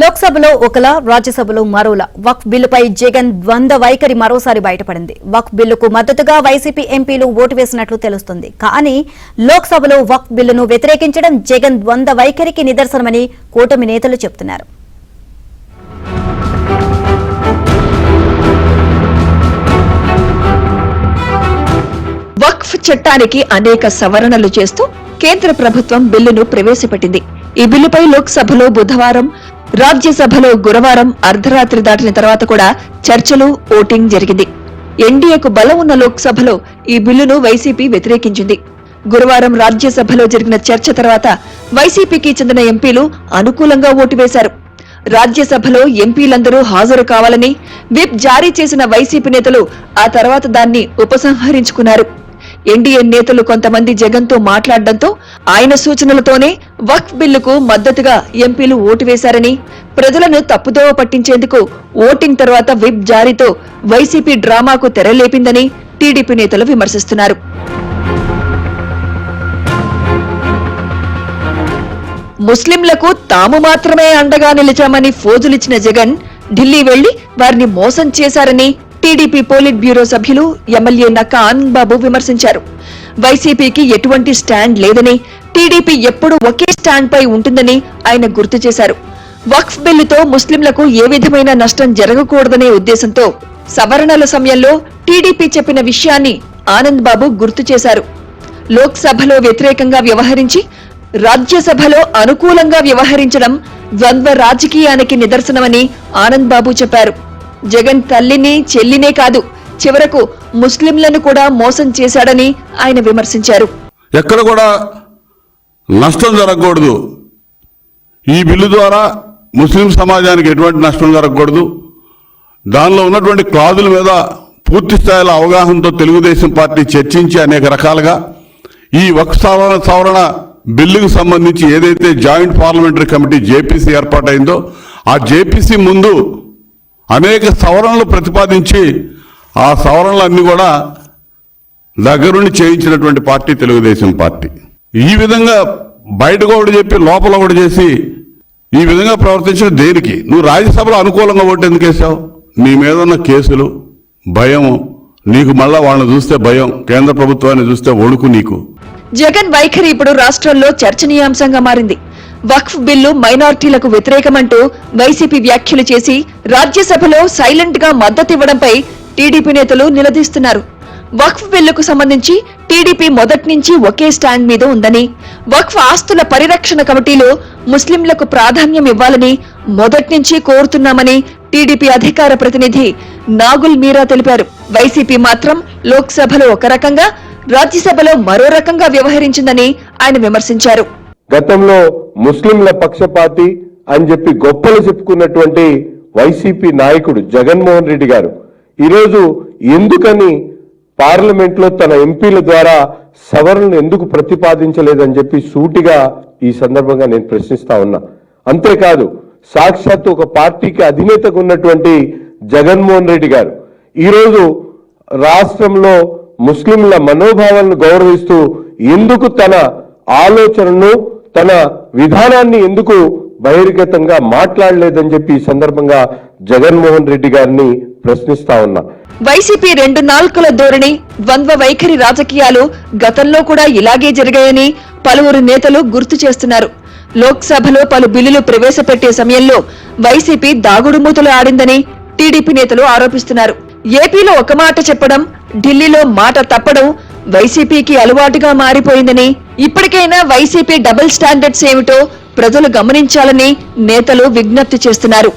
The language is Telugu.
లోక్సభలో ఒకలా రాజ్యసభలో మరోలా వక్ఫ్ బిల్లుపై జగన్ ద్వంద్వ వైఖరి మరోసారి బయటపడింది. వక్ఫ్ బిల్లుకు మద్దతుగా వైసీపీ ఎంపీలు ఓటు వేసినట్లు తెలుస్తుంది. కానీ లోక్సభలో వక్ఫ్ బిల్లును వ్యతిరేకించడం జగన్ ద్వంద్వ వైఖరికి నిదర్శనమని కూటమి నేతలు చెబుతున్నారు. వక్ఫ్ చట్టానికి అనేక సవరణలు చేస్తూ కేంద్ర ప్రభుత్వం బిల్లును ప్రవేశపెట్టింది. ఈ బిల్లుపై లోక్సభలో బుధవారం, రాజ్యసభలో గురువారం అర్ధరాత్రి దాటిన తర్వాత కూడా చర్చలు, ఓటింగ్ జరిగింది. ఎన్డీఏకు బలం ఉన్న లోక్సభలో ఈ బిల్లును వైసీపీ వ్యతిరేకించింది. గురువారం రాజ్యసభలో జరిగిన చర్చ తర్వాత వైసీపీకి చెందిన ఎంపీలు అనుకూలంగా ఓటు వేశారు. రాజ్యసభలో ఎంపీలందరూ హాజరు కావాలని విప్ జారీ చేసిన వైసీపీ నేతలు ఆ తర్వాత దాన్ని ఉపసంహరించుకున్నారు. ఎన్డీఏ నేతలు కొంతమంది జగన్తో మాట్లాడడంతో ఆయన సూచనలతోనే వక్ఫ్ బిల్లుకు మద్దతుగా ఎంపీలు ఓటు వేశారని, ప్రజలను తప్పుదోవ పట్టించేందుకు ఓటింగ్ తర్వాత విప్ జారీతో వైసీపీ డ్రామాకు తెరలేపిందని టీడీపీ నేతలు విమర్శిస్తున్నారు. ముస్లింలకు తాము మాత్రమే అండగా నిలిచామని ఫోజులిచ్చిన జగన్ ఢిల్లీ వెళ్లి వారిని మోసం చేశారని టీడీపీ పోలిట్ బ్యూరో సభ్యులు ఎమ్మెల్యే నక్కా ఆనంద్ బాబు విమర్శించారు. వైసీపీకి ఎటువంటి స్టాండ్ లేదని, టీడీపీ ఎప్పుడూ ఒకే స్టాండ్ పై ఉంటుందని ఆయన గుర్తు చేశారు. వక్ఫ్ బిల్లుతో ముస్లింలకు ఏ విధమైన నష్టం జరగకూడదనే ఉద్దేశంతో సవరణల సమయంలో టీడీపీ చెప్పిన విషయాన్ని ఆనంద్ బాబు గుర్తు చేశారు. లోక్సభలో వ్యతిరేకంగా వ్యవహరించి రాజ్యసభలో అనుకూలంగా వ్యవహరించడం ద్వంద్వ రాజకీయానికి నిదర్శనమని ఆనంద్ బాబు చెప్పారు. జగన్ తల్లిని, చెల్లినే కాదు, చివరకు ముస్లింలను కూడా మోసం చేశాడని ఆయన విమర్శించారు. ఎక్కడ కూడా నష్టం జరగకూడదు, ఈ బిల్లు ద్వారా ముస్లిం సమాజానికి ఎటువంటి నష్టం జరగకూడదు, దానిలో ఉన్నటువంటి క్లాజుల మీద పూర్తి స్థాయిలో అవగాహనతో తెలుగుదేశం పార్టీ చర్చించి అనేక రకాలుగా ఈ వక్ఫ్ సవరణ బిల్లుకు సంబంధించి ఏదైతే జాయింట్ పార్లమెంటరీ కమిటీ జేపీసీ ఏర్పాటైందో ఆ జేపీసీ ముందు అనేక సవరణలు ప్రతిపాదించి ఆ సవరణలన్నీ కూడా దగ్గరుండి చేయించినటువంటి పార్టీ తెలుగుదేశం పార్టీ. ఈ విధంగా బయటకు ఒకటి చెప్పి లోపల ఒకటి చేసి ఈ విధంగా ప్రవర్తించిన దేనికి? నువ్వు రాజ్యసభలో అనుకూలంగా ఓటు ఎందుకు వేసావు? నీ మీద ఉన్న కేసులు, భయము, నీకు మళ్ళా వాళ్ళని చూస్తే భయం, కేంద్ర ప్రభుత్వాన్ని చూస్తే వణుకు నీకు. జగన్ వైఖరి ఇప్పుడు రాష్ట్రంలో చర్చనీయాంశంగా మారింది. వక్ఫ్ బిల్లు మైనార్టీలకు వ్యతిరేకమంటూ వైసీపీ వ్యాఖ్యలు చేసి రాజ్యసభలో సైలెంట్ గా మద్దతివ్వడంపై టీడీపీ నేతలు నిలదీస్తున్నారు. వక్ఫ్ బిల్లుకు సంబంధించి టీడీపీ మొదటి నుంచి ఒకే స్టాండ్ మీద ఉందని, వక్ఫ్ ఆస్తుల పరిరక్షణ కమిటీలో ముస్లింలకు ప్రాధాన్యం ఇవ్వాలని మొదటి నుంచి కోరుతున్నామని టీడీపీ అధికార ప్రతినిధి నాగుల్ మీరా తెలిపారు. వైసీపీ మాత్రం లోక్సభలో ఒక రకంగా, రాజ్యసభలో మరో రకంగా వ్యవహరించిందని ఆయన విమర్శించారు. గతంలో ముస్లింల పక్షపాతి అని చెప్పి గొప్పలు చెప్పుకున్నటువంటి వైసీపీ నాయకుడు జగన్మోహన్ రెడ్డి గారు ఈరోజు ఎందుకని పార్లమెంట్ లో తన ఎంపీల ద్వారా సవరణలు ఎందుకు ప్రతిపాదించలేదని చెప్పి సూటిగా ఈ సందర్భంగా నేను ప్రశ్నిస్తా ఉన్నా. అంతేకాదు, సాక్షాత్తు ఒక పార్టీకి అధినేతగా ఉన్నటువంటి జగన్మోహన్ రెడ్డి గారు ఈరోజు రాష్ట్రంలో ముస్లింల మనోభావాలను గౌరవిస్తూ ఎందుకు తన ఆలోచనను, తన విధానాన్ని ఎందుకు బహిర్గతంగా మాట్లాడలేదని చెప్పి ఈ సందర్భంగా జగన్మోహన్ రెడ్డి గారిని ప్రశ్నిస్తా ఉన్నా. వైసీపీ 2 నాల్కల ధోరణి, ద్వంద్వ వైఖరి రాజకీయాలు గతంలో కూడా ఇలాగే జరిగాయని పలువురు నేతలు గుర్తు చేస్తున్నారు. లోక్సభలో పలు బిల్లులు ప్రవేశపెట్టే సమయంలో వైసీపీ దాగుడుమూతలు ఆడిందని టీడీపీ నేతలు ఆరోపిస్తున్నారు. ఏపీలో ఒక మాట చెప్పడం, ఢిల్లీలో మాట తప్పడం వైసీపీకి అలవాటుగా మారిపోయిందని, ఇప్పటికైనా వైసీపీ డబుల్ స్టాండర్డ్స్ ఏమిటో ప్రజలు గమనించాలని నేతలు విజ్ఞప్తి చేస్తున్నారు.